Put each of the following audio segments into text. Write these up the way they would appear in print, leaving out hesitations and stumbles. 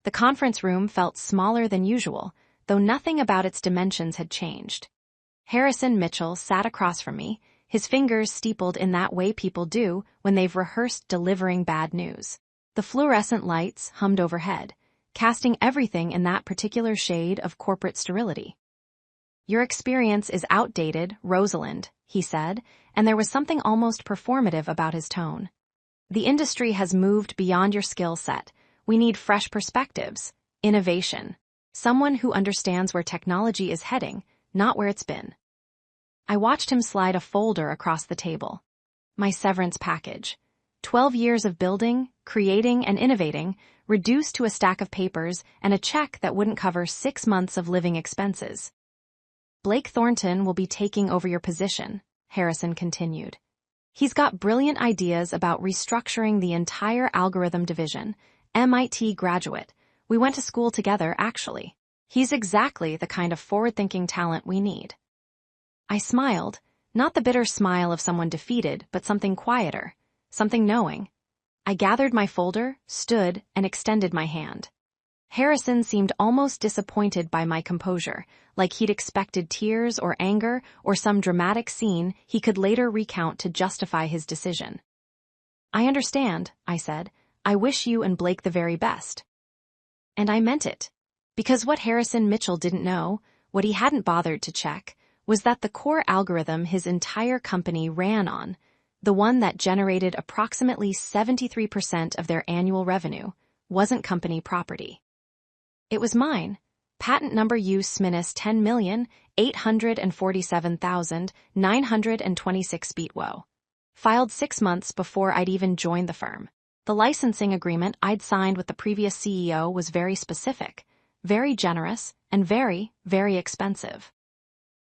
The conference room felt smaller than usual, though nothing about its dimensions had changed. Harrison Mitchell sat across from me, his fingers steepled in that way people do when they've rehearsed delivering bad news. The fluorescent lights hummed overhead, casting everything in that particular shade of corporate sterility. "Your experience is outdated, Rosalind," he said, and there was something almost performative about his tone. "The industry has moved beyond your skill set. We need fresh perspectives, innovation, someone who understands where technology is heading, not where it's been." I watched him slide a folder across the table. My severance package. 12 years of building, creating, and innovating, reduced to a stack of papers and a check that wouldn't cover 6 months of living expenses. "Blake Thornton will be taking over your position," Harrison continued. "He's got brilliant ideas about restructuring the entire algorithm division. MIT graduate. We went to school together, actually. He's exactly the kind of forward-thinking talent we need." I smiled, not the bitter smile of someone defeated, but something quieter, something knowing. I gathered my folder, stood, and extended my hand. Harrison seemed almost disappointed by my composure, like he'd expected tears or anger or some dramatic scene he could later recount to justify his decision. "I understand," I said. "I wish you and Blake the very best." And I meant it. Because what Harrison Mitchell didn't know, what he hadn't bothered to check, was that the core algorithm his entire company ran on, the one that generated approximately 73% of their annual revenue, wasn't company property. It was mine. Patent number US-10,847,926 BTW. Filed 6 months before I'd even joined the firm. The licensing agreement I'd signed with the previous CEO was very specific, very generous, and very, very expensive.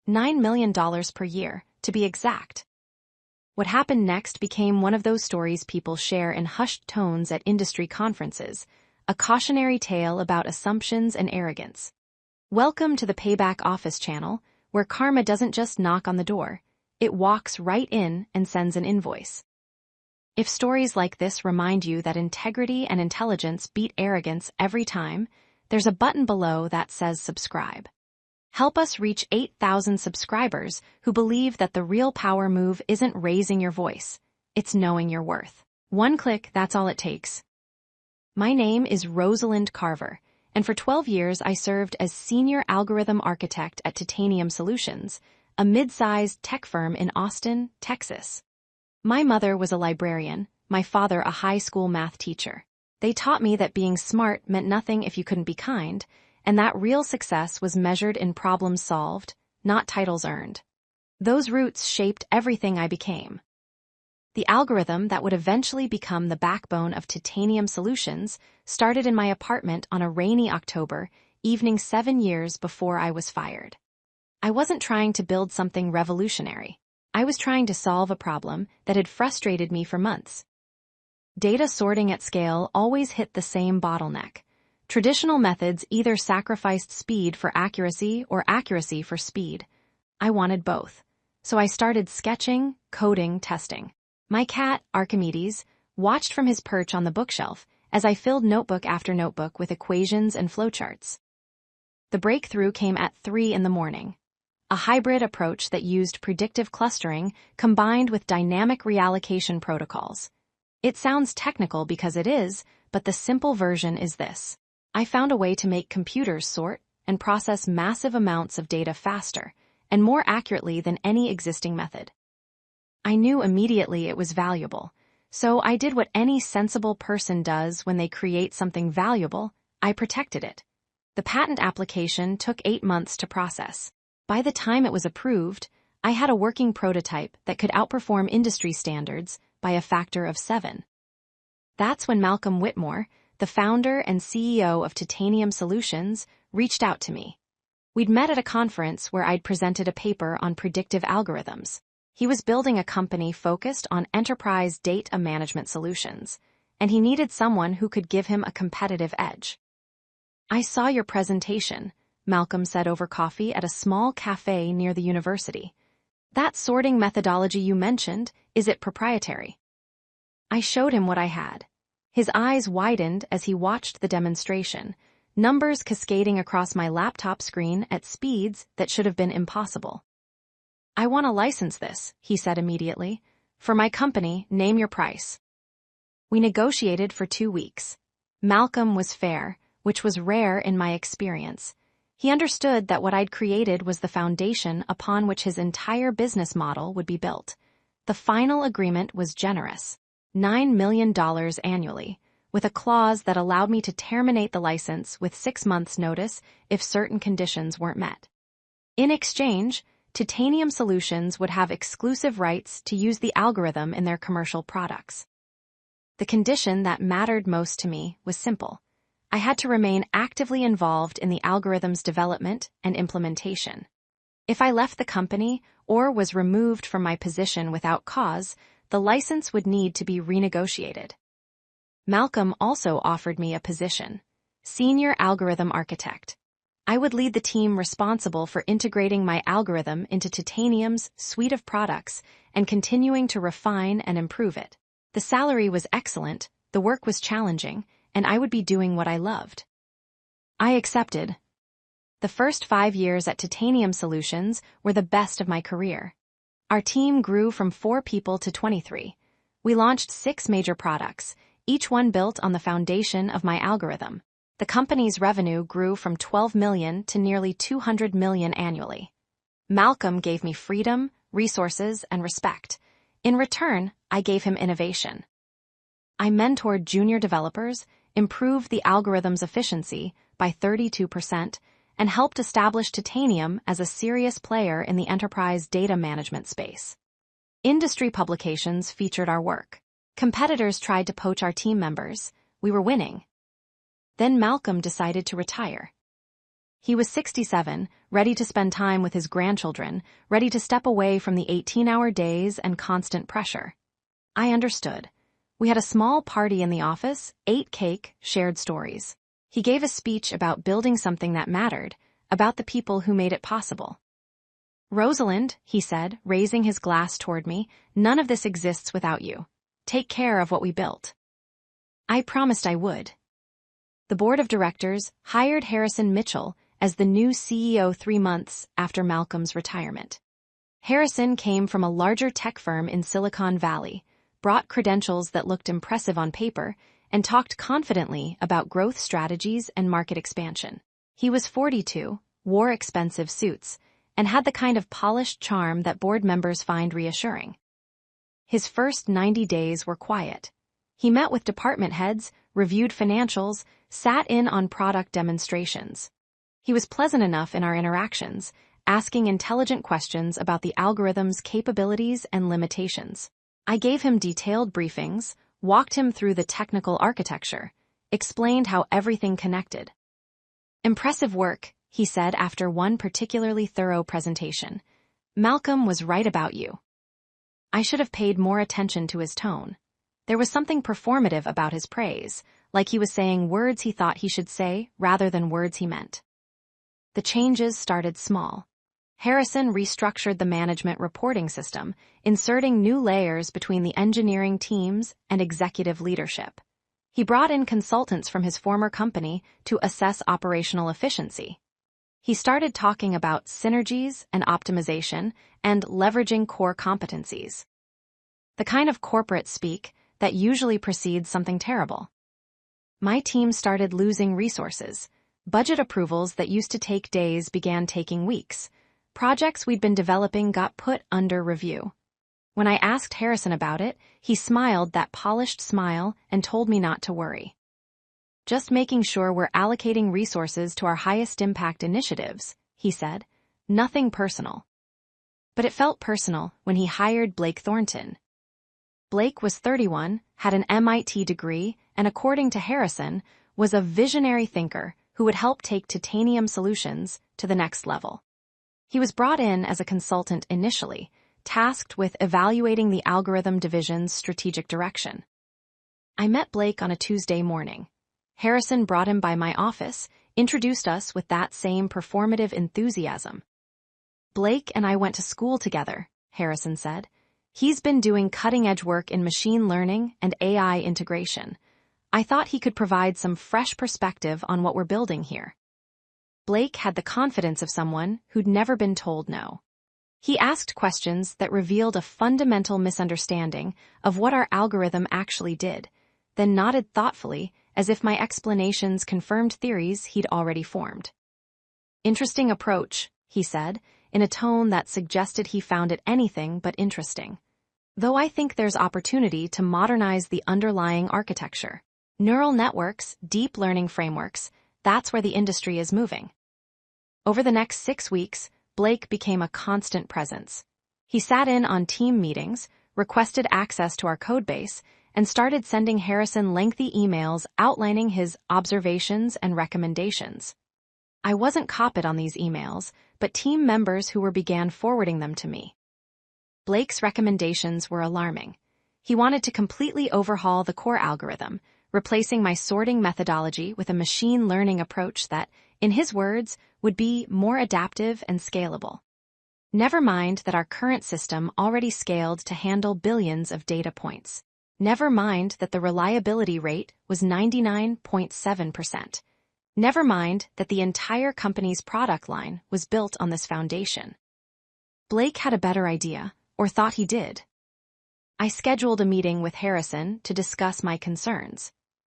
$9 million per year, to be exact. What happened next became one of those stories people share in hushed tones at industry conferences, a cautionary tale about assumptions and arrogance. Welcome to the Payback Office channel, where karma doesn't just knock on the door, it walks right in and sends an invoice. If stories like this remind you that integrity and intelligence beat arrogance every time, there's a button below that says subscribe. Help us reach 8,000 subscribers who believe that the real power move isn't raising your voice, it's knowing your worth. One click, that's all it takes. My name is Rosalind Carver, and for 12 years I served as Senior Algorithm Architect at Titanium Solutions, a mid-sized tech firm in Austin, Texas. My mother was a librarian, my father a high school math teacher. They taught me that being smart meant nothing if you couldn't be kind, and that real success was measured in problems solved, not titles earned. Those roots shaped everything I became. The algorithm that would eventually become the backbone of Titanium Solutions started in my apartment on a rainy October evening 7 years before I was fired. I wasn't trying to build something revolutionary. I was trying to solve a problem that had frustrated me for months. Data sorting at scale always hit the same bottleneck. Traditional methods either sacrificed speed for accuracy or accuracy for speed. I wanted both. So I started sketching, coding, testing. My cat, Archimedes, watched from his perch on the bookshelf as I filled notebook after notebook with equations and flowcharts. The breakthrough came at 3 in the morning. A hybrid approach that used predictive clustering combined with dynamic reallocation protocols. It sounds technical because it is, but the simple version is this. I found a way to make computers sort and process massive amounts of data faster and more accurately than any existing method. I knew immediately it was valuable, so I did what any sensible person does when they create something valuable. I protected it. The patent application took 8 months to process. By the time it was approved, I had a working prototype that could outperform industry standards by a factor of 7. That's when Malcolm Whitmore, the founder and CEO of Titanium Solutions, reached out to me. We'd met at a conference where I'd presented a paper on predictive algorithms. He was building a company focused on enterprise data management solutions, and he needed someone who could give him a competitive edge. "I saw your presentation," Malcolm said over coffee at a small cafe near the university. "That sorting methodology you mentioned, is it proprietary?" I showed him what I had. His eyes widened as he watched the demonstration, numbers cascading across my laptop screen at speeds that should have been impossible. "I want to license this," he said immediately. "For my company, name your price." We negotiated for 2 weeks. Malcolm was fair, which was rare in my experience. He understood that what I'd created was the foundation upon which his entire business model would be built. The final agreement was generous, $9 million annually, with a clause that allowed me to terminate the license with 6 months' notice if certain conditions weren't met. In exchange, Titanium Solutions would have exclusive rights to use the algorithm in their commercial products. The condition that mattered most to me was simple. I had to remain actively involved in the algorithm's development and implementation. If I left the company or was removed from my position without cause, the license would need to be renegotiated. Malcolm also offered me a position, Senior Algorithm Architect. I would lead the team responsible for integrating my algorithm into Titanium's suite of products and continuing to refine and improve it. The salary was excellent, the work was challenging, and I would be doing what I loved. I accepted. The first 5 years at Titanium Solutions were the best of my career. Our team grew from 4 people to 23. We launched 6 major products, each one built on the foundation of my algorithm. The company's revenue grew from $12 million to nearly $200 million annually. Malcolm gave me freedom, resources, and respect. In return, I gave him innovation. I mentored junior developers, improved the algorithm's efficiency by 32%, and helped establish Titanium as a serious player in the enterprise data management space. Industry publications featured our work. Competitors tried to poach our team members. We were winning. Then Malcolm decided to retire. He was 67, ready to spend time with his grandchildren, ready to step away from the 18-hour days and constant pressure. I understood. We had a small party in the office, ate cake, shared stories. He gave a speech about building something that mattered, about the people who made it possible. "Rosalind," he said, raising his glass toward me, "none of this exists without you. Take care of what we built." I promised I would. The board of directors hired Harrison Mitchell as the new CEO 3 months after Malcolm's retirement. Harrison came from a larger tech firm in Silicon Valley, brought credentials that looked impressive on paper, and talked confidently about growth strategies and market expansion. He was 42, wore expensive suits, and had the kind of polished charm that board members find reassuring. His first 90 days were quiet. He met with department heads, reviewed financials, sat in on product demonstrations. He was pleasant enough in our interactions, asking intelligent questions about the algorithm's capabilities and limitations. I gave him detailed briefings, walked him through the technical architecture, explained how everything connected. "Impressive work," he said after one particularly thorough presentation. "Malcolm was right about you." I should have paid more attention to his tone. There was something performative about his praise, like he was saying words he thought he should say rather than words he meant. The changes started small. Harrison restructured the management reporting system, inserting new layers between the engineering teams and executive leadership. He brought in consultants from his former company to assess operational efficiency. He started talking about synergies and optimization and leveraging core competencies. The kind of corporate speak that usually precedes something terrible. My team started losing resources. Budget approvals that used to take days began taking weeks. Projects we'd been developing got put under review. When I asked Harrison about it, he smiled that polished smile and told me not to worry. "Just making sure we're allocating resources to our highest impact initiatives," he said. "Nothing personal." But it felt personal when he hired Blake Thornton. Blake was 31, had an MIT degree, and according to Harrison, was a visionary thinker who would help take Titanium Solutions to the next level. He was brought in as a consultant initially, tasked with evaluating the algorithm division's strategic direction. I met Blake on a Tuesday morning. Harrison brought him by my office, introduced us with that same performative enthusiasm. "Blake and I went to school together," Harrison said. "He's been doing cutting-edge work in machine learning and AI integration. I thought he could provide some fresh perspective on what we're building here. Blake had the confidence of someone who'd never been told no. He asked questions that revealed a fundamental misunderstanding of what our algorithm actually did, then nodded thoughtfully as if my explanations confirmed theories he'd already formed. "Interesting approach," he said, in a tone that suggested he found it anything but interesting. "Though I think there's opportunity to modernize the underlying architecture. Neural networks, deep learning frameworks, that's where the industry is moving." Over the next 6 weeks, Blake became a constant presence. He sat in on team meetings, requested access to our codebase, and started sending Harrison lengthy emails outlining his observations and recommendations. I wasn't copied on these emails, but team members who began forwarding them to me. Blake's recommendations were alarming. He wanted to completely overhaul the core algorithm, replacing my sorting methodology with a machine learning approach that, in his words, would be more adaptive and scalable. Never mind that our current system already scaled to handle billions of data points. Never mind that the reliability rate was 99.7%. Never mind that the entire company's product line was built on this foundation. Blake had a better idea, or thought he did. I scheduled a meeting with Harrison to discuss my concerns.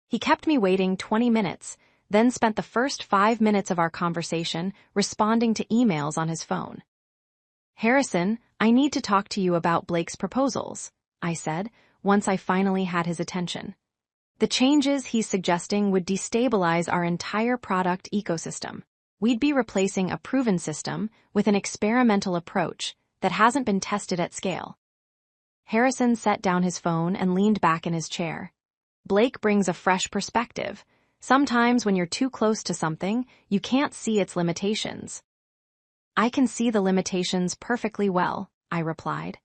He kept me waiting 20 minutes, then spent the first 5 minutes of our conversation responding to emails on his phone. "Harrison, I need to talk to you about Blake's proposals," I said, once I finally had his attention. "The changes he's suggesting would destabilize our entire product ecosystem. We'd be replacing a proven system with an experimental approach that hasn't been tested at scale." Harrison set down his phone and leaned back in his chair. "Blake brings a fresh perspective. Sometimes when you're too close to something, you can't see its limitations." "I can see the limitations perfectly well," I replied.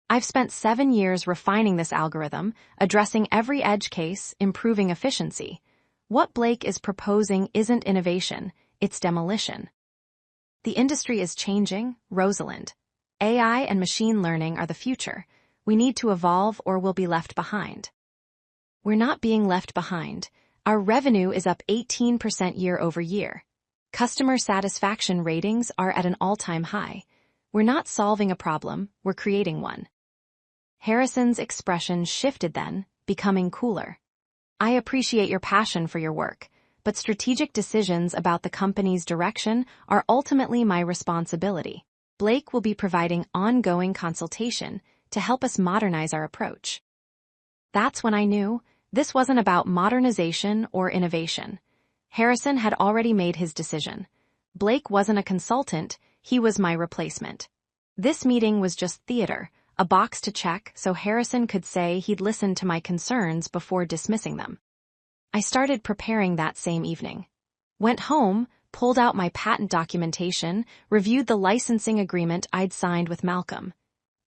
"I've spent 7 years refining this algorithm, addressing every edge case, improving efficiency. What Blake is proposing isn't innovation, it's demolition." "The industry is changing, Rosalind. AI and machine learning are the future. We need to evolve or we'll be left behind." "We're not being left behind. Our revenue is up 18% year over year. Customer satisfaction ratings are at an all-time high. We're not solving a problem, we're creating one." Harrison's expression shifted then, becoming cooler. "I appreciate your passion for your work, but strategic decisions about the company's direction are ultimately my responsibility. Blake will be providing ongoing consultation to help us modernize our approach." That's when I knew this wasn't about modernization or innovation. Harrison had already made his decision. Blake wasn't a consultant, he was my replacement. This meeting was just theater, a box to check so Harrison could say he'd listened to my concerns before dismissing them. I started preparing that same evening. Went home, pulled out my patent documentation, reviewed the licensing agreement I'd signed with Malcolm.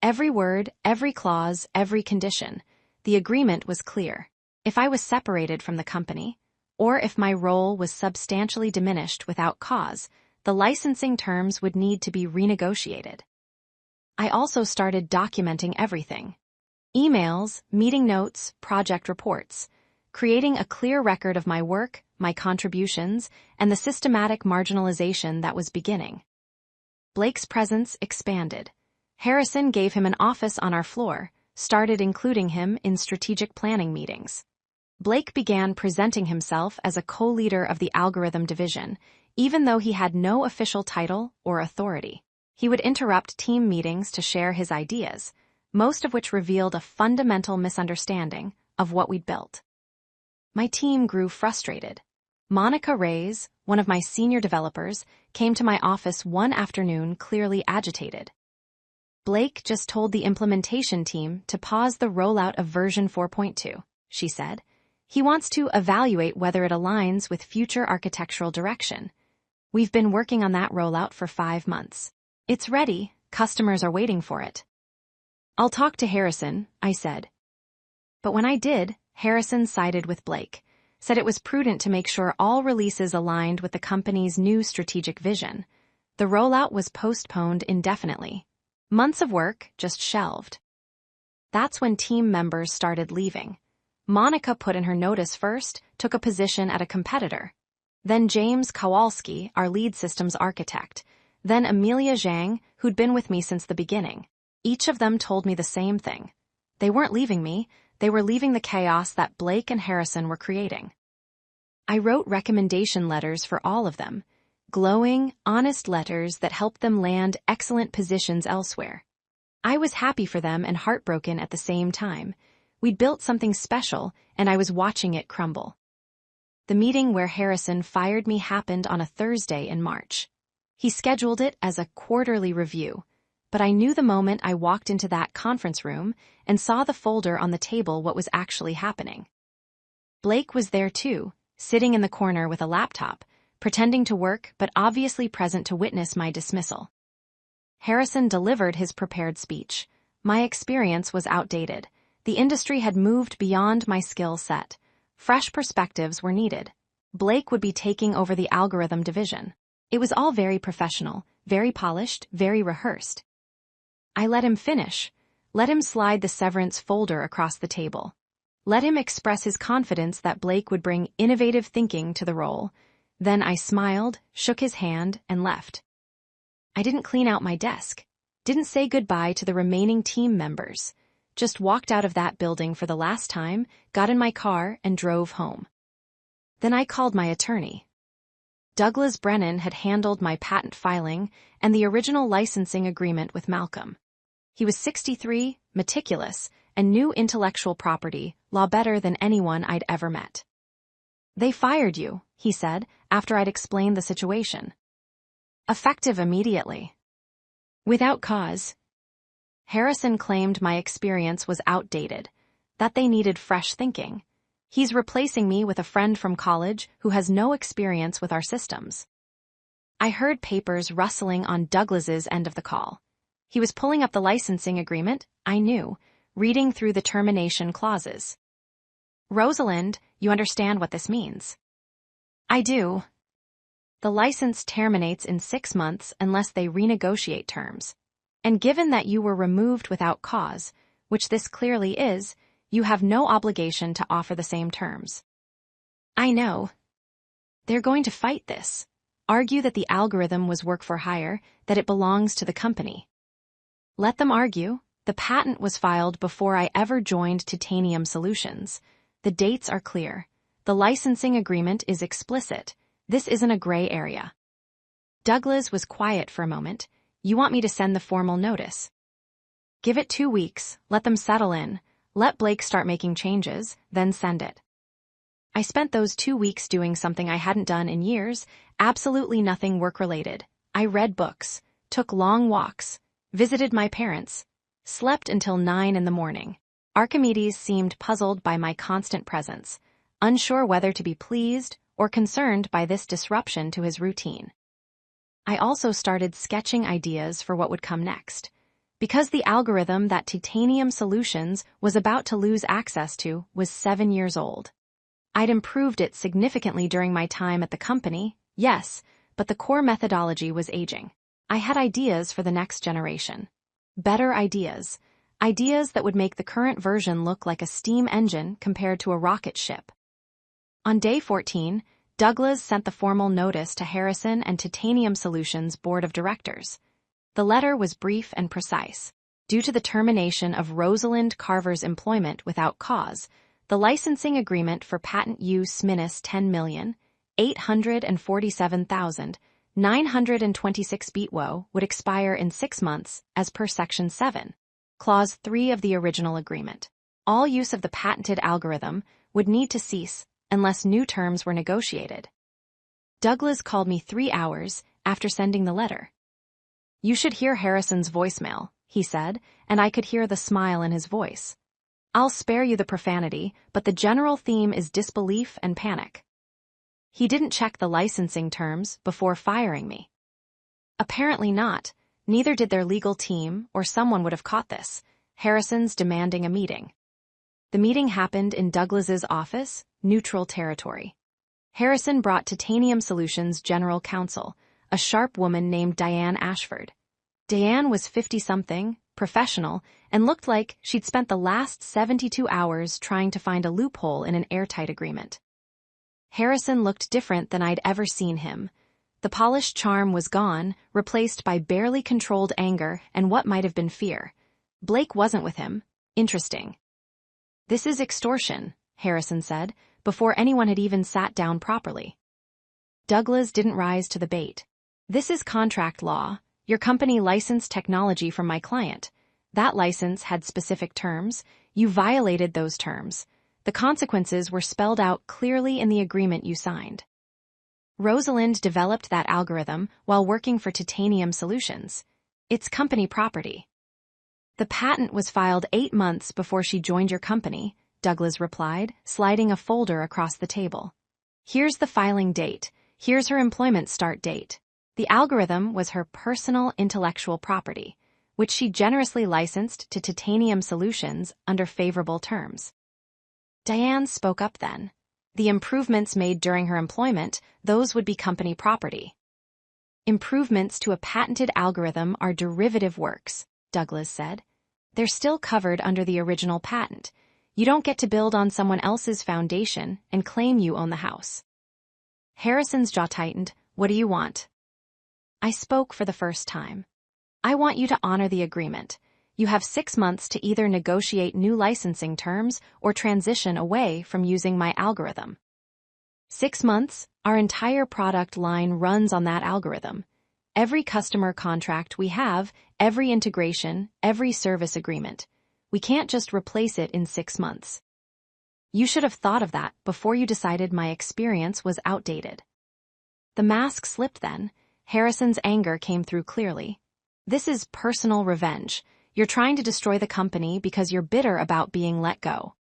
Every word, every clause, every condition. The agreement was clear. If I was separated from the company, or if my role was substantially diminished without cause, the licensing terms would need to be renegotiated. I also started documenting everything. Emails, meeting notes, project reports, creating a clear record of my work, my contributions, and the systematic marginalization that was beginning. Blake's presence expanded. Harrison gave him an office on our floor, started including him in strategic planning meetings. Blake began presenting himself as a co-leader of the algorithm division, even though he had no official title or authority. He would interrupt team meetings to share his ideas, most of which revealed a fundamental misunderstanding of what we'd built. My team grew frustrated. Monica Reyes, one of my senior developers, came to my office one afternoon clearly agitated. "Blake just told the implementation team to pause the rollout of version 4.2, she said. "He wants to evaluate whether it aligns with future architectural direction. We've been working on that rollout for 5 months. It's ready, customers are waiting for it." "I'll talk to Harrison," I said. But when I did, Harrison sided with Blake, said it was prudent to make sure all releases aligned with the company's new strategic vision. The rollout was postponed indefinitely. Months of work just shelved. That's when team members started leaving. Monica put in her notice first, took a position at a competitor. Then James Kowalski, our lead systems architect. Then Amelia Zhang, who'd been with me since the beginning. Each of them told me the same thing. They weren't leaving me, they were leaving the chaos that Blake and Harrison were creating. I wrote recommendation letters for all of them. Glowing, honest letters that helped them land excellent positions elsewhere. I was happy for them and heartbroken at the same time. We'd built something special, and I was watching it crumble. The meeting where Harrison fired me happened on a Thursday in March. He scheduled it as a quarterly review, but I knew the moment I walked into that conference room and saw the folder on the table what was actually happening. Blake was there too, sitting in the corner with a laptop, pretending to work but obviously present to witness my dismissal. Harrison delivered his prepared speech. My experience was outdated. The industry had moved beyond my skill set. Fresh perspectives were needed. Blake would be taking over the algorithm division. It was all very professional, very polished, very rehearsed. I let him finish. Let him slide the severance folder across the table. Let him express his confidence that Blake would bring innovative thinking to the role. Then I smiled, shook his hand, and left. I didn't clean out my desk. Didn't say goodbye to the remaining team members. Just walked out of that building for the last time, got in my car, and drove home. Then I called my attorney. Douglas Brennan had handled my patent filing and the original licensing agreement with Malcolm. He was 63, meticulous, and knew intellectual property law better than anyone I'd ever met. They fired you, he said, after I'd explained the situation. Effective immediately. Without cause. Harrison claimed my experience was outdated, that they needed fresh thinking. He's replacing me with a friend from college who has no experience with our systems. I heard papers rustling on Douglas's end of the call. He was pulling up the licensing agreement, I knew, reading through the termination clauses. Rosalind, you understand what this means? I do. The license terminates in 6 months unless they renegotiate terms. And given that you were removed without cause, which this clearly is, you have no obligation to offer the same terms. I know. They're going to fight this. Argue that the algorithm was work for hire, that it belongs to the company. Let them argue. The patent was filed before I ever joined Titanium Solutions. The dates are clear. The licensing agreement is explicit. This isn't a gray area. Douglas was quiet for a moment. You want me to send the formal notice? Give it 2 weeks, let them settle in, let Blake start making changes, then send it. I spent those 2 weeks doing something I hadn't done in years, absolutely nothing work-related. I read books, took long walks, visited my parents, slept until 9 in the morning. Archimedes seemed puzzled by my constant presence, unsure whether to be pleased or concerned by this disruption to his routine. I also started sketching ideas for what would come next. Because the algorithm that Titanium Solutions was about to lose access to was 7 years old. I'd improved it significantly during my time at the company, yes, but the core methodology was aging. I had ideas for the next generation. Better ideas. Ideas that would make the current version look like a steam engine compared to a rocket ship. On day 14, Douglas sent the formal notice to Harrison and Titanium Solutions Board of Directors. The letter was brief and precise. Due to the termination of Rosalind Carver's employment without cause, the licensing agreement for patent use -$10,847,926 BTW would expire in 6 months as per Section 7, Clause 3 of the original agreement. All use of the patented algorithm would need to cease unless new terms were negotiated. Douglas called me 3 hours after sending the letter. You should hear Harrison's voicemail, he said, and I could hear the smile in his voice. I'll spare you the profanity, but the general theme is disbelief and panic. He didn't check the licensing terms before firing me. Apparently not. Neither did their legal team, or someone would have caught this. Harrison's demanding a meeting. The meeting happened in Douglas's office, neutral territory. Harrison brought Titanium Solutions' general counsel, a sharp woman named Diane Ashford. Diane was 50-something, professional, and looked like she'd spent the last 72 hours trying to find a loophole in an airtight agreement. Harrison looked different than I'd ever seen him. The polished charm was gone, replaced by barely controlled anger and what might have been fear. Blake wasn't with him. Interesting. "This is extortion," Harrison said, before anyone had even sat down properly. Douglas didn't rise to the bait. "This is contract law. Your company licensed technology from my client. That license had specific terms. You violated those terms. The consequences were spelled out clearly in the agreement you signed. Rosalind developed that algorithm while working for Titanium Solutions. It's company property." "The patent was filed 8 months before she joined your company," Douglas replied, sliding a folder across the table. "Here's the filing date. Here's her employment start date. The algorithm was her personal intellectual property, which she generously licensed to Titanium Solutions under favorable terms." Diane spoke up then. "The improvements made during her employment, those would be company property." "Improvements to a patented algorithm are derivative works," Douglas said. "They're still covered under the original patent. You don't get to build on someone else's foundation and claim you own the house." Harrison's jaw tightened. "What do you want?" I spoke for the first time. "I want you to honor the agreement. You have 6 months to either negotiate new licensing terms or transition away from using my algorithm." 6 months? Our entire product line runs on that algorithm. Every customer contract we have, every integration, every service agreement. We can't just replace it in 6 months. You should have thought of that before you decided my experience was outdated. The mask slipped then. Harrison's anger came through clearly. "This is personal revenge. You're trying to destroy the company because you're bitter about being let go."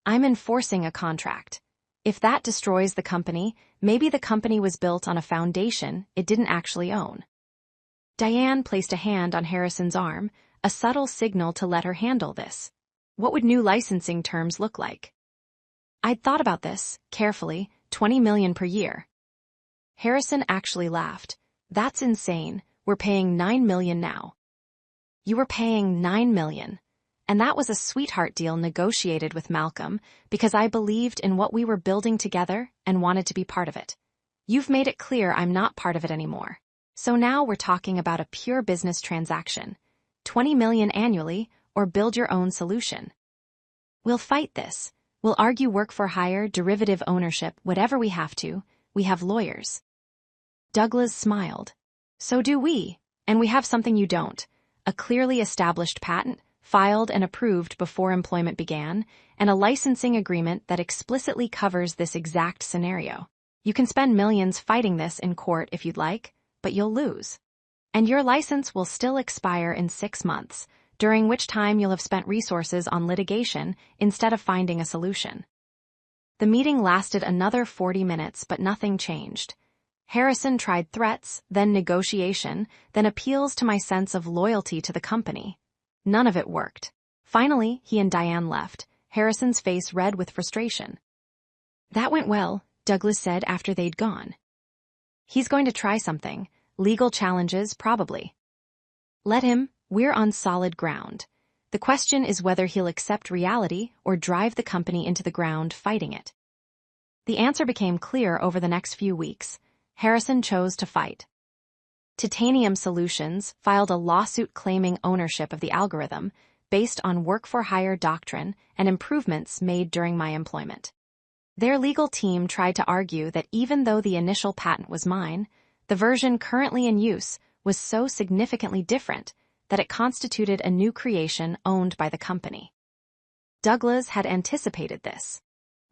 "I'm enforcing a contract. If that destroys the company, maybe the company was built on a foundation it didn't actually own." Diane placed a hand on Harrison's arm, a subtle signal to let her handle this. What would new licensing terms look like? "I'd thought about this, carefully, $20 million per year." Harrison actually laughed. "That's insane. We're paying $9 million now." "You were paying $9 million. And that was a sweetheart deal negotiated with Malcolm because I believed in what we were building together and wanted to be part of it. You've made it clear I'm not part of it anymore. So now we're talking about a pure business transaction. $20 million annually, or build your own solution. We'll fight this. We'll argue work for hire, derivative ownership, whatever we have to. We have lawyers." Douglas smiled. "So do we, and we have something you don't. A clearly established patent, filed and approved before employment began, and a licensing agreement that explicitly covers this exact scenario. You can spend millions fighting this in court if you'd like, but you'll lose. And your license will still expire in 6 months, during which time you'll have spent resources on litigation instead of finding a solution." The meeting lasted another 40 minutes, but nothing changed. Harrison tried threats, then negotiation, then appeals to my sense of loyalty to the company. None of it worked. Finally, he and Diane left, Harrison's face red with frustration. "That went well," Douglas said after they'd gone. "He's going to try something. Legal challenges, probably. Let him. We're on solid ground. The question is whether he'll accept reality or drive the company into the ground fighting it." The answer became clear over the next few weeks. Harrison chose to fight. Titanium Solutions filed a lawsuit claiming ownership of the algorithm based on work-for-hire doctrine and improvements made during my employment. Their legal team tried to argue that even though the initial patent was mine, the version currently in use was so significantly different that it constituted a new creation owned by the company. Douglas had anticipated this.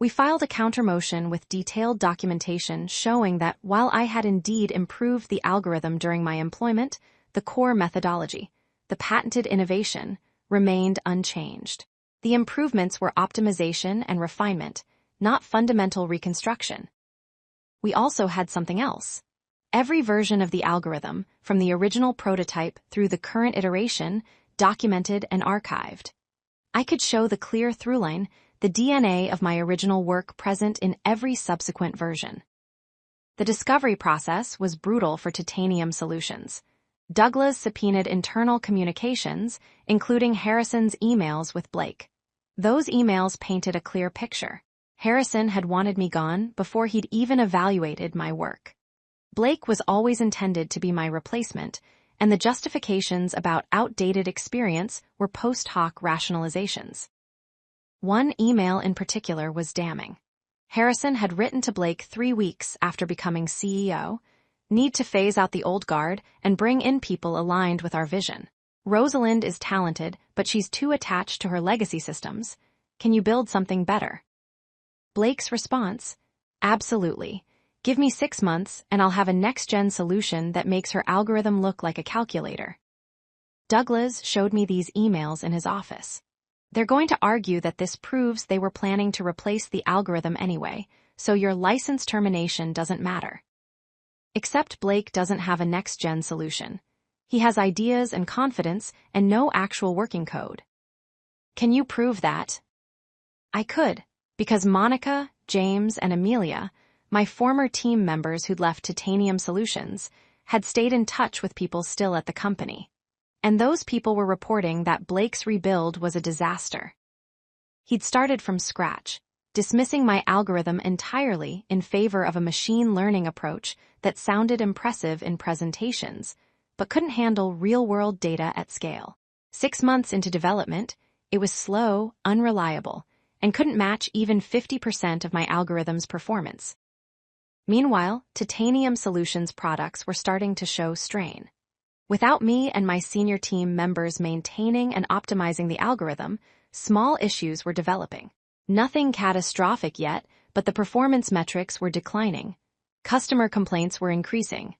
We filed a countermotion with detailed documentation showing that while I had indeed improved the algorithm during my employment, the core methodology, the patented innovation, remained unchanged. The improvements were optimization and refinement, not fundamental reconstruction. We also had something else. Every version of the algorithm, from the original prototype through the current iteration, documented and archived. I could show the clear throughline, the DNA of my original work present in every subsequent version. The discovery process was brutal for Titanium Solutions. Douglas subpoenaed internal communications, including Harrison's emails with Blake. Those emails painted a clear picture. Harrison had wanted me gone before he'd even evaluated my work. Blake was always intended to be my replacement, and the justifications about outdated experience were post hoc rationalizations. One email in particular was damning. Harrison had written to Blake 3 weeks after becoming CEO, "Need to phase out the old guard and bring in people aligned with our vision. Rosalind is talented, but she's too attached to her legacy systems. Can you build something better?" Blake's response, "Absolutely. Give me 6 months and I'll have a next-gen solution that makes her algorithm look like a calculator." Douglas showed me these emails in his office. "They're going to argue that this proves they were planning to replace the algorithm anyway, so your license termination doesn't matter." Except Blake doesn't have a next-gen solution. He has ideas and confidence and no actual working code. "Can you prove that?" I could, because Monica, James, and Amelia, my former team members who'd left Titanium Solutions, had stayed in touch with people still at the company. And those people were reporting that Blake's rebuild was a disaster. He'd started from scratch, dismissing my algorithm entirely in favor of a machine learning approach that sounded impressive in presentations, but couldn't handle real-world data at scale. 6 months into development, it was slow, unreliable, and couldn't match even 50% of my algorithm's performance. Meanwhile, Titanium Solutions products were starting to show strain. Without me and my senior team members maintaining and optimizing the algorithm, small issues were developing. Nothing catastrophic yet, but the performance metrics were declining. Customer complaints were increasing.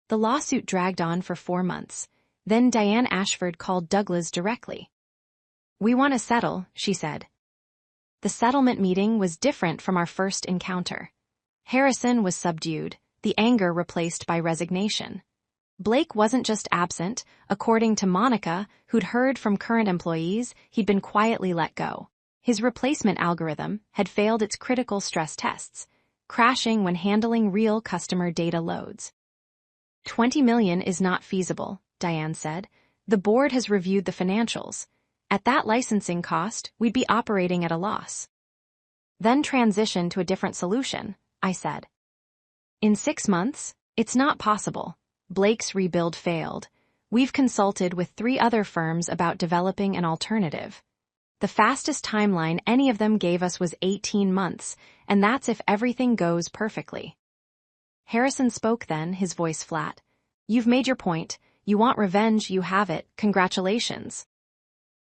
The lawsuit dragged on for 4 months. Then Diane Ashford called Douglas directly. "We want to settle," she said. The settlement meeting was different from our first encounter. Harrison was subdued, the anger replaced by resignation. Blake wasn't just absent. According to Monica, who'd heard from current employees, he'd been quietly let go. His replacement algorithm had failed its critical stress tests, crashing when handling real customer data loads. $20 million is not feasible, Diane said. The board has reviewed the financials. At that licensing cost, we'd be operating at a loss. Then transition to a different solution, I said. In 6 months, it's not possible. Blake's rebuild failed. We've consulted with 3 other firms about developing an alternative. The fastest timeline any of them gave us was 18 months, and that's if everything goes perfectly. Harrison spoke then, his voice flat. "You've made your point. You want revenge, you have it. Congratulations."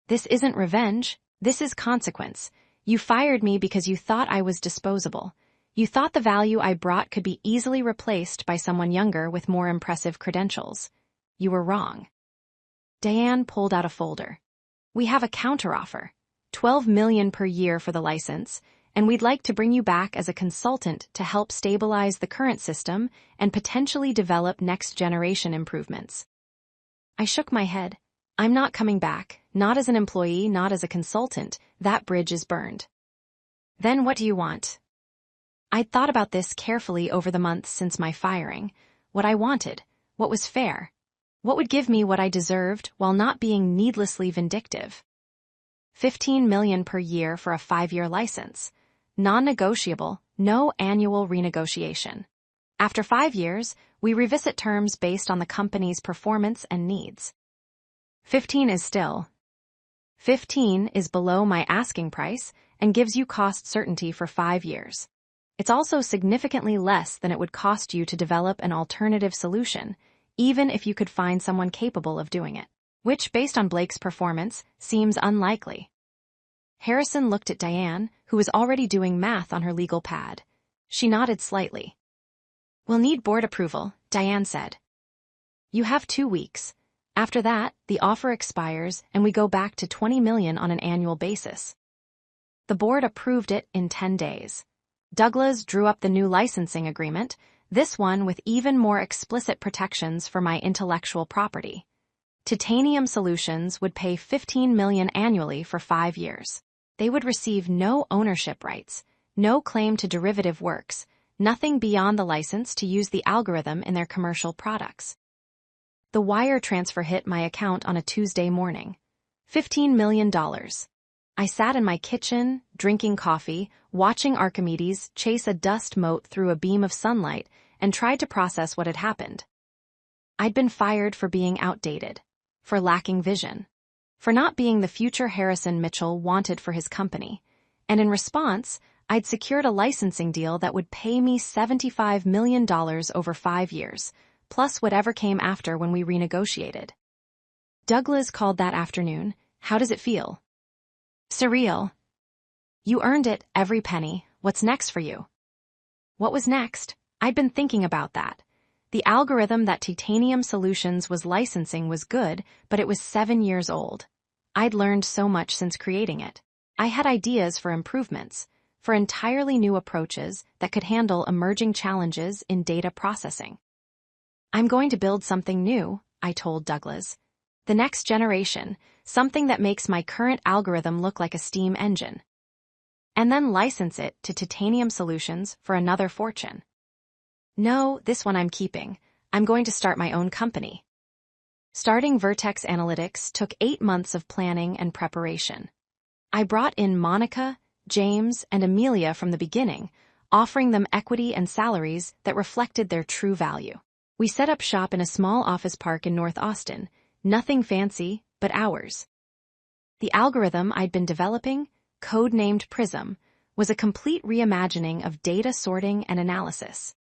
"This isn't revenge. This is consequence. You fired me because you thought I was disposable. You thought the value I brought could be easily replaced by someone younger with more impressive credentials. You were wrong." Diane pulled out a folder. "We have a counteroffer. $12 million per year for the license, and we'd like to bring you back as a consultant to help stabilize the current system and potentially develop next-generation improvements." I shook my head. "I'm not coming back, not as an employee, not as a consultant. That bridge is burned." "Then what do you want?" I'd thought about this carefully over the months since my firing. What I wanted, what was fair, what would give me what I deserved while not being needlessly vindictive. $15 million per year for a 5-year license. Non-negotiable, no annual renegotiation. After 5 years, we revisit terms based on the company's performance and needs. 15 is still. 15 is below my asking price and gives you cost certainty for 5 years. It's also significantly less than it would cost you to develop an alternative solution, even if you could find someone capable of doing it, which, based on Blake's performance, seems unlikely. Harrison looked at Diane, who was already doing math on her legal pad. She nodded slightly. "We'll need board approval," Diane said. "You have 2 weeks. After that, the offer expires and we go back to $20 million on an annual basis." The board approved it in 10 days. Douglas drew up the new licensing agreement, this one with even more explicit protections for my intellectual property. Titanium Solutions would pay $15 million annually for 5 years. They would receive no ownership rights, no claim to derivative works, nothing beyond the license to use the algorithm in their commercial products. the wire transfer hit my account on a Tuesday morning. $15 million. I sat in my kitchen, drinking coffee, watching Archimedes chase a dust mote through a beam of sunlight, and tried to process what had happened. I'd been fired for being outdated, for lacking vision, for not being the future Harrison Mitchell wanted for his company, and in response, I'd secured a licensing deal that would pay me $75 million over 5 years, plus whatever came after when we renegotiated. Douglas called that afternoon. How does it feel? Surreal. You earned it, every penny. What's next for you? What was next? I'd been thinking about that. The algorithm that Titanium Solutions was licensing was good, but it was 7 years old. I'd learned so much since creating it. I had ideas for improvements, for entirely new approaches that could handle emerging challenges in data processing. I'm going to build something new, I told Douglas. The next generation, something that makes my current algorithm look like a steam engine. And then license it to Titanium Solutions for another fortune. No, this one I'm keeping. I'm going to start my own company. Starting Vertex Analytics took 8 months of planning and preparation. I brought in Monica, James, and Amelia from the beginning, offering them equity and salaries that reflected their true value. We set up shop in a small office park in North Austin, nothing fancy, but ours. The algorithm I'd been developing, code-named Prism, was a complete reimagining of data sorting and analysis.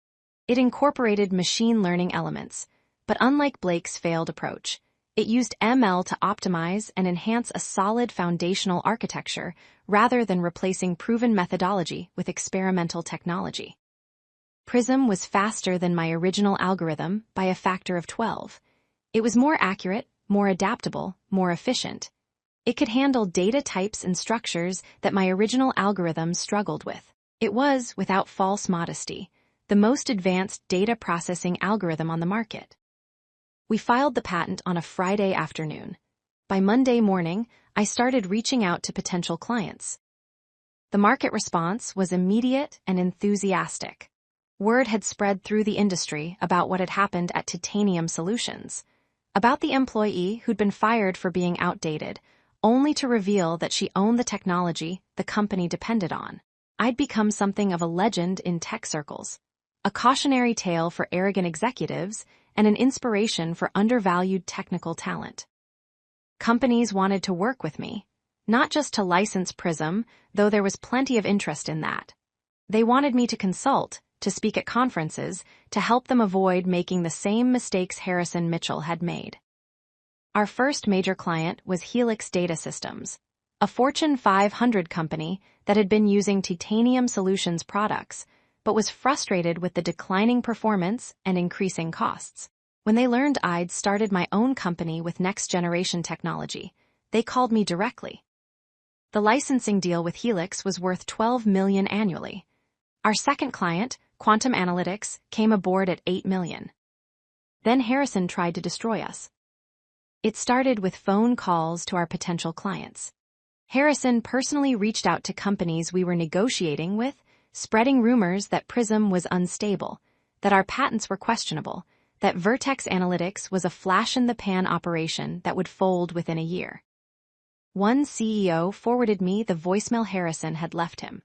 It incorporated machine learning elements, but unlike Blake's failed approach, it used ML to optimize and enhance a solid foundational architecture rather than replacing proven methodology with experimental technology. Prism was faster than my original algorithm by a factor of 12. It was more accurate, more adaptable, more efficient. It could handle data types and structures that my original algorithm struggled with. It was, without false modesty, the most advanced data processing algorithm on the market. We filed the patent on a Friday afternoon. By Monday morning, I started reaching out to potential clients. The market response was immediate and enthusiastic. Word had spread through the industry about what had happened at Titanium Solutions, about the employee who'd been fired for being outdated, only to reveal that she owned the technology the company depended on. I'd become something of a legend in tech circles, a cautionary tale for arrogant executives and an inspiration for undervalued technical talent. Companies wanted to work with me, not just to license Prism, though there was plenty of interest in that. They wanted me to consult, to speak at conferences, to help them avoid making the same mistakes Harrison Mitchell had made. Our first major client was Helix Data Systems, a Fortune 500 company that had been using Titanium Solutions products, but was frustrated with the declining performance and increasing costs. When they learned I'd started my own company with next-generation technology, they called me directly. The licensing deal with Helix was worth $12 million annually. Our second client, Quantum Analytics, came aboard at $8 million. Then Harrison tried to destroy us. It started with phone calls to our potential clients. Harrison personally reached out to companies we were negotiating with, spreading rumors that Prism was unstable, that our patents were questionable, that Vertex Analytics was a flash-in-the-pan operation that would fold within a year. One CEO forwarded me the voicemail Harrison had left him.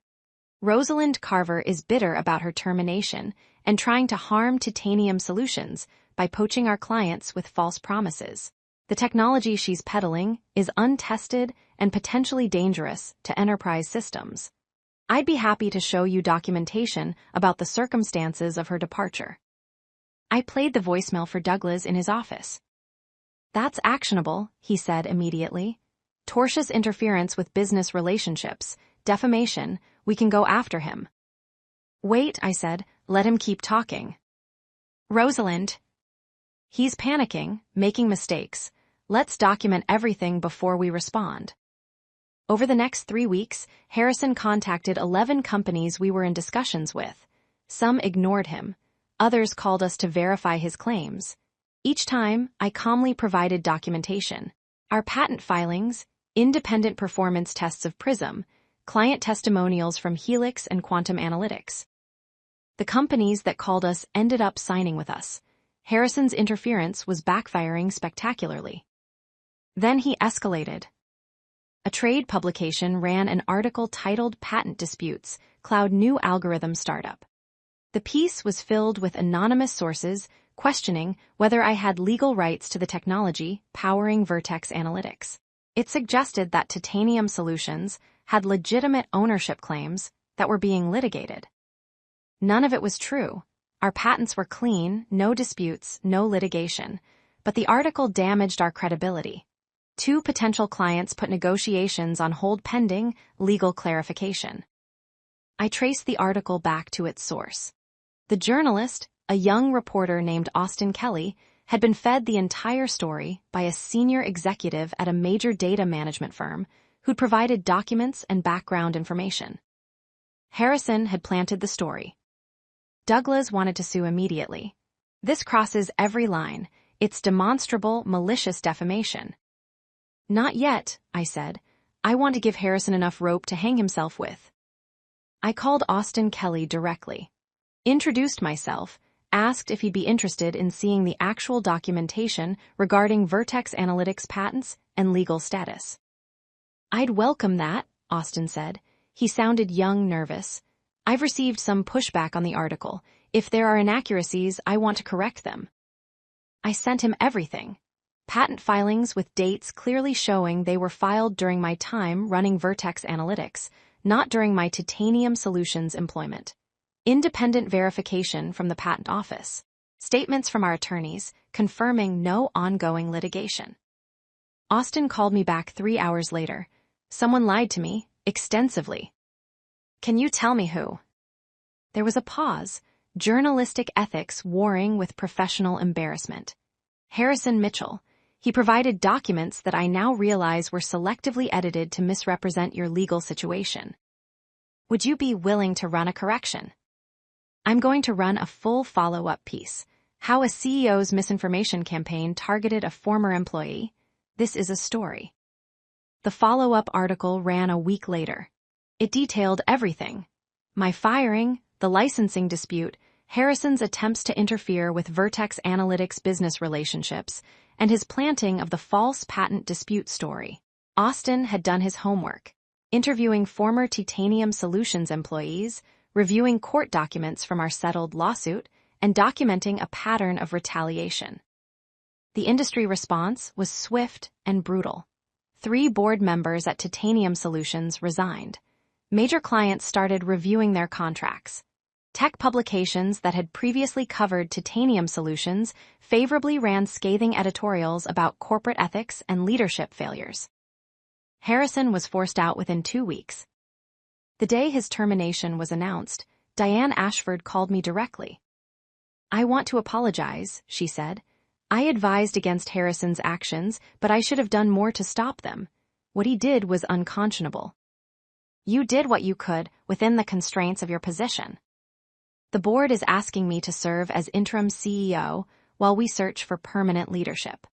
Rosalind Carver is bitter about her termination and trying to harm Titanium Solutions by poaching our clients with false promises. The technology she's peddling is untested and potentially dangerous to enterprise systems. I'd be happy to show you documentation about the circumstances of her departure. I played the voicemail for Douglas in his office. That's actionable, he said immediately. Tortious interference with business relationships, defamation, we can go after him. Wait, I said, let him keep talking. Rosalind. He's panicking, making mistakes. Let's document everything before we respond. Over the next 3 weeks, Harrison contacted 11 companies we were in discussions with. Some ignored him. Others called us to verify his claims. Each time, I calmly provided documentation. Our patent filings, independent performance tests of Prism, client testimonials from Helix and Quantum Analytics. The companies that called us ended up signing with us. Harrison's interference was backfiring spectacularly. Then he escalated. A trade publication ran an article titled Patent Disputes, Cloud New Algorithm Startup. The piece was filled with anonymous sources questioning whether I had legal rights to the technology powering Vertex Analytics. It suggested that Titanium Solutions had legitimate ownership claims that were being litigated. None of it was true. Our patents were clean, no disputes, no litigation, but the article damaged our credibility. 2 potential clients put negotiations on hold pending legal clarification. I traced the article back to its source. The journalist, a young reporter named Austin Kelly, had been fed the entire story by a senior executive at a major data management firm who'd provided documents and background information. Harrison had planted the story. Douglas wanted to sue immediately. This crosses every line. It's demonstrable, malicious defamation. Not yet, I said. I want to give Harrison enough rope to hang himself with. I called Austin Kelly directly, introduced myself, asked if he'd be interested in seeing the actual documentation regarding Vertex Analytics patents and legal status. I'd welcome that, Austin said. He sounded young, nervous. I've received some pushback on the article. If there are inaccuracies, I want to correct them. I sent him everything. Patent filings with dates clearly showing they were filed during my time running Vertex Analytics, not during my Titanium Solutions employment. Independent verification from the Patent Office. Statements from our attorneys confirming no ongoing litigation. Austin called me back 3 hours later. Someone lied to me, extensively. Can you tell me who? There was a pause, journalistic ethics warring with professional embarrassment. Harrison Mitchell. He provided documents that I now realize were selectively edited to misrepresent your legal situation. Would you be willing to run a correction? I'm going to run a full follow-up piece. How a CEO's misinformation campaign targeted a former employee. This is a story. The follow-up article ran a week later. It detailed everything. My firing, the licensing dispute, Harrison's attempts to interfere with Vertex Analytics business relationships, and his planting of the false patent dispute story. Austin had done his homework, interviewing former Titanium Solutions employees, reviewing court documents from our settled lawsuit, and documenting a pattern of retaliation. The industry response was swift and brutal. 3 board members at Titanium Solutions resigned. Major clients started reviewing their contracts. Tech publications that had previously covered Titanium Solutions favorably ran scathing editorials about corporate ethics and leadership failures. Harrison was forced out within 2 weeks. The day his termination was announced, Diane Ashford called me directly. I want to apologize, she said. I advised against Harrison's actions, but I should have done more to stop them. What he did was unconscionable. You did what you could within the constraints of your position. The board is asking me to serve as interim CEO while we search for permanent leadership.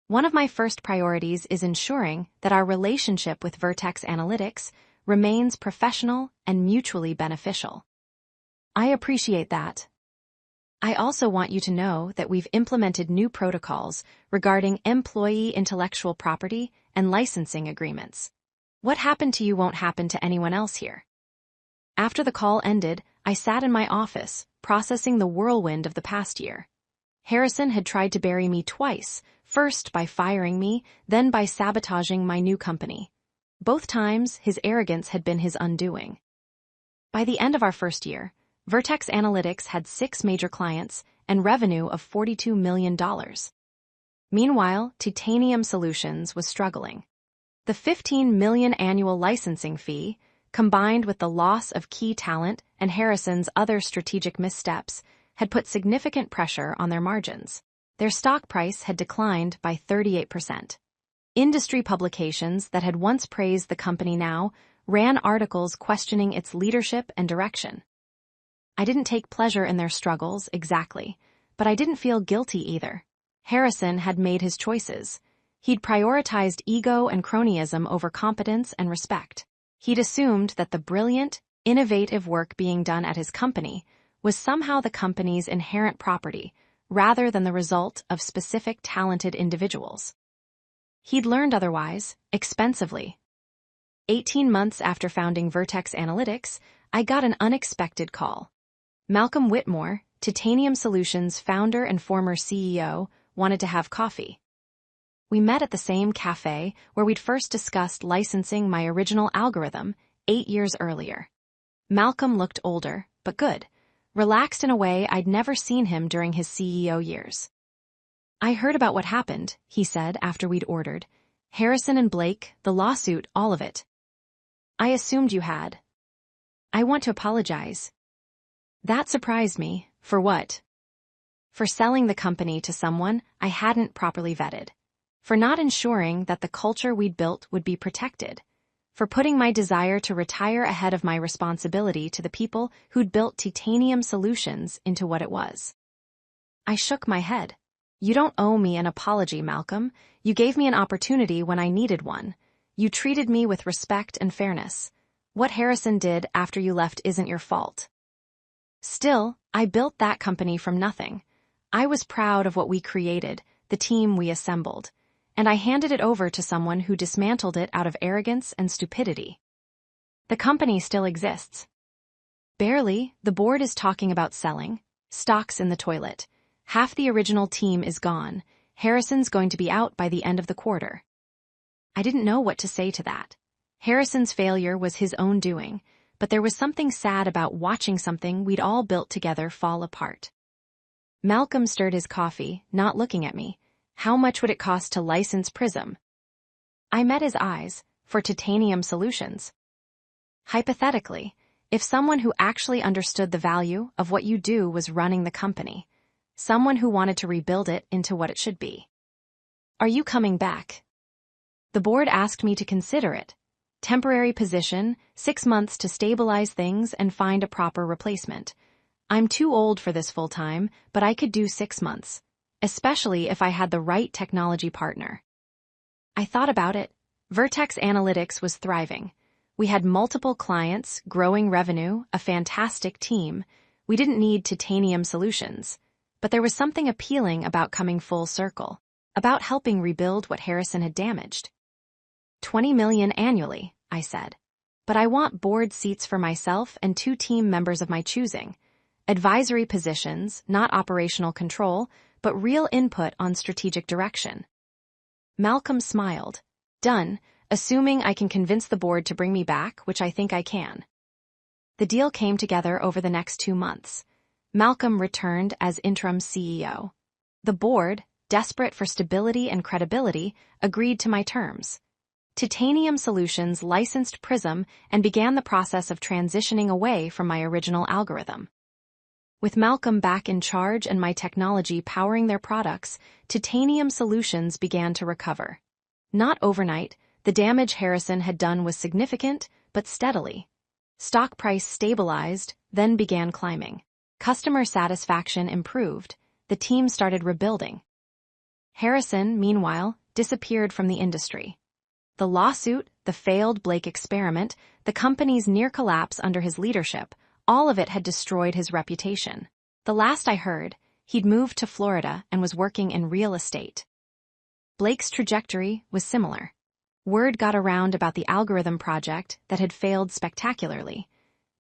One of my first priorities is ensuring that our relationship with Vertex Analytics remains professional and mutually beneficial. I appreciate that. I also want you to know that we've implemented new protocols regarding employee intellectual property and licensing agreements. What happened to you won't happen to anyone else here. After the call ended, I sat in my office, processing the whirlwind of the past year. Harrison had tried to bury me twice, first by firing me, then by sabotaging my new company. Both times, his arrogance had been his undoing. By the end of our first year, Vertex Analytics had 6 major clients and revenue of $42 million. Meanwhile, Titanium Solutions was struggling. The $15 million annual licensing fee, combined with the loss of key talent and Harrison's other strategic missteps, had put significant pressure on their margins. Their stock price had declined by 38%. Industry publications that had once praised the company now ran articles questioning its leadership and direction. I didn't take pleasure in their struggles, exactly, but I didn't feel guilty either. Harrison had made his choices. He'd prioritized ego and cronyism over competence and respect. He'd assumed that the brilliant, innovative work being done at his company was somehow the company's inherent property, rather than the result of specific talented individuals. He'd learned otherwise, expensively. 18 months after founding Vertex Analytics, I got an unexpected call. Malcolm Whitmore, Titanium Solutions founder and former CEO, wanted to have coffee. We met at the same cafe where we'd first discussed licensing my original algorithm 8 years earlier. Malcolm looked older, but good, relaxed in a way I'd never seen him during his CEO years. "I heard about what happened," he said after we'd ordered. "Harrison and Blake, the lawsuit, all of it." "I assumed you had." "I want to apologize." That surprised me. For what? For selling the company to someone I hadn't properly vetted. For not ensuring that the culture we'd built would be protected. For putting my desire to retire ahead of my responsibility to the people who'd built Titanium Solutions into what it was. I shook my head. "You don't owe me an apology, Malcolm. You gave me an opportunity when I needed one. You treated me with respect and fairness. What Harrison did after you left isn't your fault." Still, I built that company from nothing. I was proud of what we created, the team we assembled, and I handed it over to someone who dismantled it out of arrogance and stupidity. The company still exists. Barely. The board is talking about selling. Stock's in the toilet. Half the original team is gone. Harrison's going to be out by the end of the quarter. I didn't know what to say to that. Harrison's failure was his own doing, but there was something sad about watching something we'd all built together fall apart. Malcolm stirred his coffee, not looking at me. "How much would it cost to license Prism?" I met his eyes. "For Titanium Solutions." "Hypothetically, if someone who actually understood the value of what you do was running the company, someone who wanted to rebuild it into what it should be. Are you coming back?" The board asked me to consider it. Temporary position, 6 months to stabilize things and find a proper replacement. I'm too old for this full-time, but I could do 6 months, especially if I had the right technology partner. I thought about it. Vertex Analytics was thriving. We had multiple clients, growing revenue, a fantastic team. We didn't need Titanium Solutions. But there was something appealing about coming full circle, about helping rebuild what Harrison had damaged. $20 million annually, I said. But I want board seats for myself and 2 team members of my choosing. Advisory positions, not operational control, but real input on strategic direction. Malcolm smiled. "Done, assuming I can convince the board to bring me back, which I think I can." The deal came together over the next 2 months. Malcolm returned as interim CEO. The board, desperate for stability and credibility, agreed to my terms. Titanium Solutions licensed Prism and began the process of transitioning away from my original algorithm. With Malcolm back in charge and my technology powering their products, Titanium Solutions began to recover. Not overnight, the damage Harrison had done was significant, but steadily. Stock price stabilized, then began climbing. Customer satisfaction improved. The team started rebuilding. Harrison, meanwhile, disappeared from the industry. The lawsuit, the failed Blake experiment, the company's near collapse under his leadership, all of it had destroyed his reputation. The last I heard, he'd moved to Florida and was working in real estate. Blake's trajectory was similar. Word got around about the algorithm project that had failed spectacularly.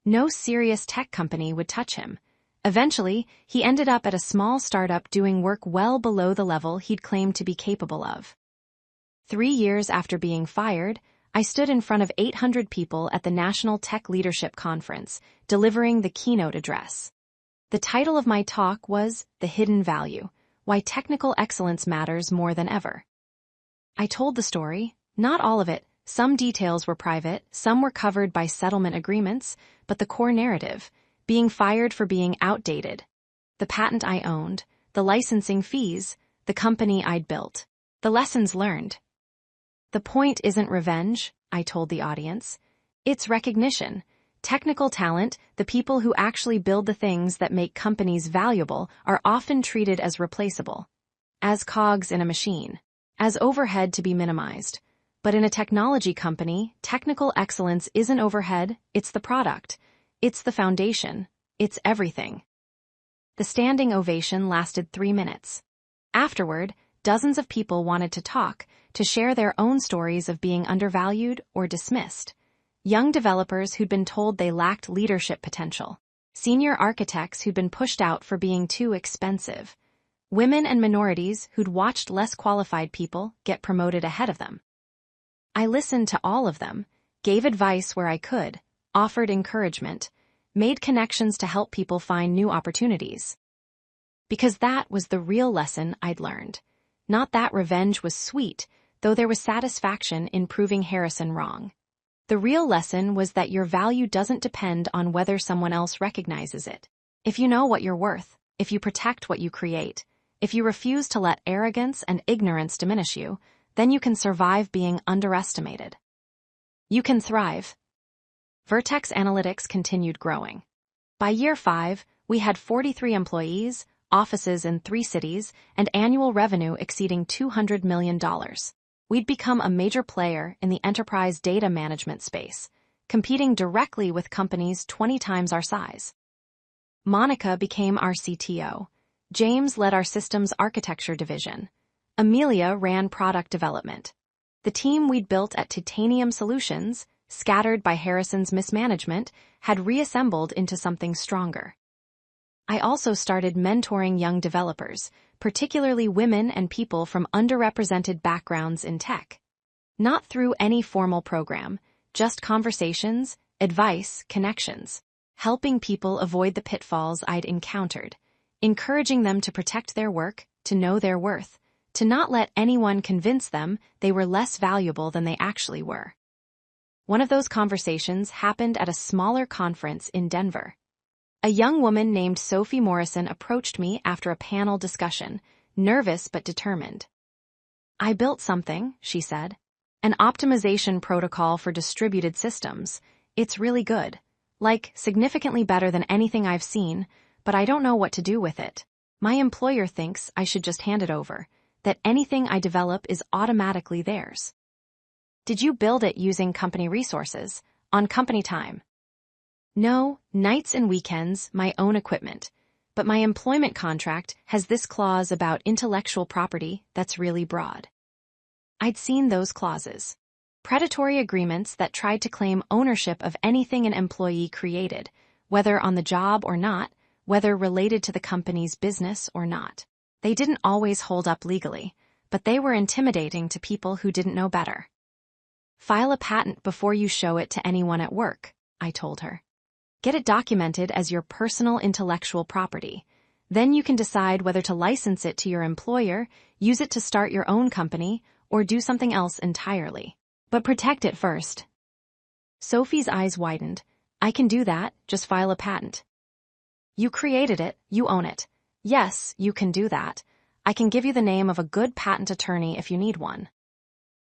No serious tech company would touch him. Eventually, he ended up at a small startup doing work well below the level he'd claimed to be capable of. 3 years after being fired, I stood in front of 800 people at the National Tech Leadership Conference, delivering the keynote address. The title of my talk was The Hidden Value: Why Technical Excellence Matters More Than Ever. I told the story, not all of it. Some details were private, some were covered by settlement agreements, but the core narrative, being fired for being outdated, the patent I owned, the licensing fees, the company I'd built, the lessons learned. The point isn't revenge, I told the audience. It's recognition. Technical talent, the people who actually build the things that make companies valuable, are often treated as replaceable, as cogs in a machine, as overhead to be minimized. But in a technology company, technical excellence isn't overhead, it's the product. It's the foundation. It's everything. The standing ovation lasted 3 minutes. Afterward, dozens of people wanted to talk, to share their own stories of being undervalued or dismissed. Young developers who'd been told they lacked leadership potential. Senior architects who'd been pushed out for being too expensive. Women and minorities who'd watched less qualified people get promoted ahead of them. I listened to all of them, gave advice where I could, offered encouragement, made connections to help people find new opportunities. Because that was the real lesson I'd learned. Not that revenge was sweet, though there was satisfaction in proving Harrison wrong. The real lesson was that your value doesn't depend on whether someone else recognizes it. If you know what you're worth, if you protect what you create, if you refuse to let arrogance and ignorance diminish you, then you can survive being underestimated. You can thrive. Vertex Analytics continued growing. By year 5, we had 43 employees, offices in 3 cities, and annual revenue exceeding $200 million. We'd become a major player in the enterprise data management space, competing directly with companies 20 times our size. Monica became our CTO. James led our systems architecture division. Amelia ran product development. The team we'd built at Titanium Solutions, scattered by Harrison's mismanagement, had reassembled into something stronger. I also started mentoring young developers, particularly women and people from underrepresented backgrounds in tech. Not through any formal program, just conversations, advice, connections, helping people avoid the pitfalls I'd encountered, encouraging them to protect their work, to know their worth, to not let anyone convince them they were less valuable than they actually were. One of those conversations happened at a smaller conference in Denver. A young woman named Sophie Morrison approached me after a panel discussion, nervous but determined. "I built something," she said. "An optimization protocol for distributed systems. It's really good. Like, significantly better than anything I've seen, but I don't know what to do with it. My employer thinks I should just hand it over, that anything I develop is automatically theirs." "Did you build it using company resources, on company time?" "No, nights and weekends, my own equipment. But my employment contract has this clause about intellectual property that's really broad." I'd seen those clauses. Predatory agreements that tried to claim ownership of anything an employee created, whether on the job or not, whether related to the company's business or not. They didn't always hold up legally, but they were intimidating to people who didn't know better. "File a patent before you show it to anyone at work," I told her. "Get it documented as your personal intellectual property. Then you can decide whether to license it to your employer, use it to start your own company, or do something else entirely. But protect it first." Sophie's eyes widened. "I can do that, just file a patent." "You created it, you own it. Yes, you can do that. I can give you the name of a good patent attorney if you need one."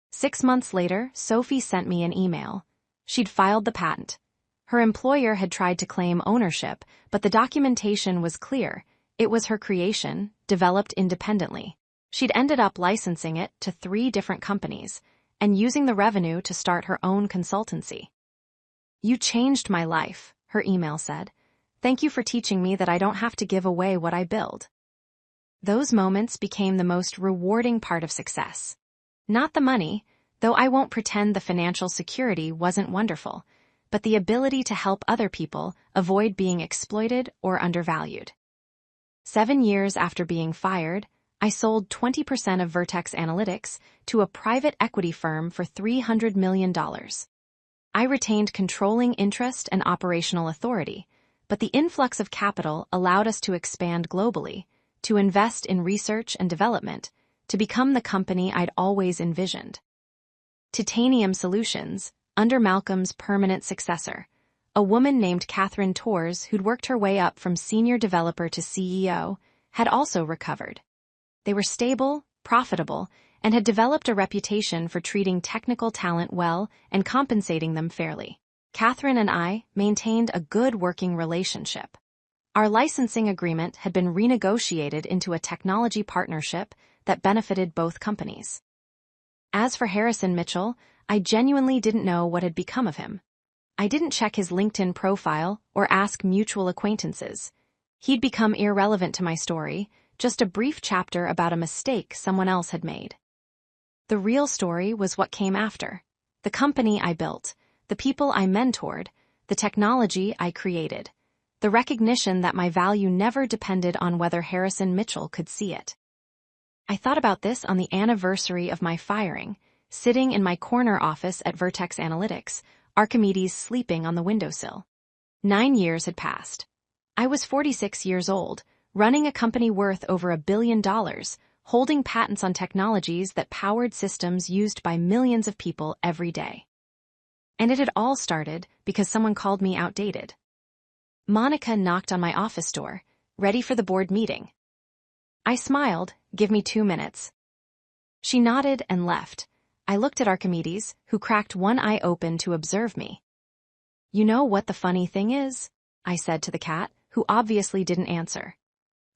6 months later, Sophie sent me an email. She'd filed the patent. Her employer had tried to claim ownership, but the documentation was clear. It was her creation, developed independently. She'd ended up licensing it to 3 different companies, and using the revenue to start her own consultancy. "You changed my life," her email said. "Thank you for teaching me that I don't have to give away what I build." Those moments became the most rewarding part of success. Not the money, though I won't pretend the financial security wasn't wonderful, but the ability to help other people avoid being exploited or undervalued. 7 years after being fired, I sold 20% of Vertex Analytics to a private equity firm for $300 million. I retained controlling interest and operational authority, but the influx of capital allowed us to expand globally, to invest in research and development, to become the company I'd always envisioned. Titanium Solutions, under Malcolm's permanent successor, a woman named Catherine Torres who'd worked her way up from senior developer to CEO, had also recovered. They were stable, profitable, and had developed a reputation for treating technical talent well and compensating them fairly. Catherine and I maintained a good working relationship. Our licensing agreement had been renegotiated into a technology partnership that benefited both companies. As for Harrison Mitchell, I genuinely didn't know what had become of him. I didn't check his LinkedIn profile or ask mutual acquaintances. He'd become irrelevant to my story, just a brief chapter about a mistake someone else had made. The real story was what came after. The company I built, the people I mentored, the technology I created, the recognition that my value never depended on whether Harrison Mitchell could see it. I thought about this on the anniversary of my firing, sitting in my corner office at Vertex Analytics, Archimedes sleeping on the windowsill. 9 years had passed. I was 46 years old, running a company worth over $1 billion, holding patents on technologies that powered systems used by millions of people every day. And it had all started because someone called me outdated. Monica knocked on my office door, ready for the board meeting. I smiled, "Give me 2 minutes." She nodded and left. I looked at Archimedes, who cracked one eye open to observe me. "You know what the funny thing is?" I said to the cat, who obviously didn't answer.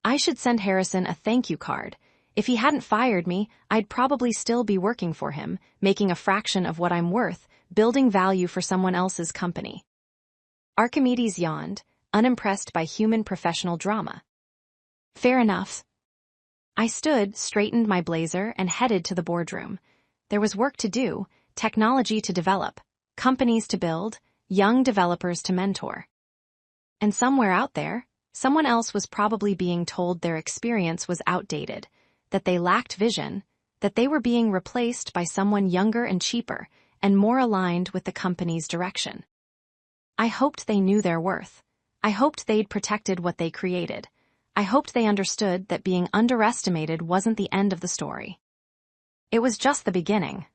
"I should send Harrison a thank you card. If he hadn't fired me, I'd probably still be working for him, making a fraction of what I'm worth, building value for someone else's company." Archimedes yawned, unimpressed by human professional drama. "Fair enough." I stood, straightened my blazer, and headed to the boardroom. There was work to do, technology to develop, companies to build, young developers to mentor. And somewhere out there, someone else was probably being told their experience was outdated, that they lacked vision, that they were being replaced by someone younger and cheaper, and more aligned with the company's direction. I hoped they knew their worth. I hoped they'd protected what they created. I hoped they understood that being underestimated wasn't the end of the story. It was just the beginning.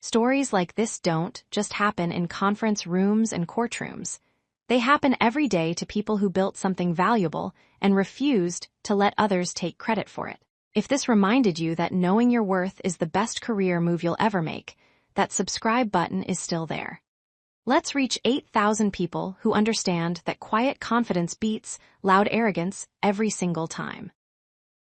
Stories like this don't just happen in conference rooms and courtrooms. They happen every day to people who built something valuable and refused to let others take credit for it. If this reminded you that knowing your worth is the best career move you'll ever make, that subscribe button is still there. Let's reach 8,000 people who understand that quiet confidence beats loud arrogance every single time.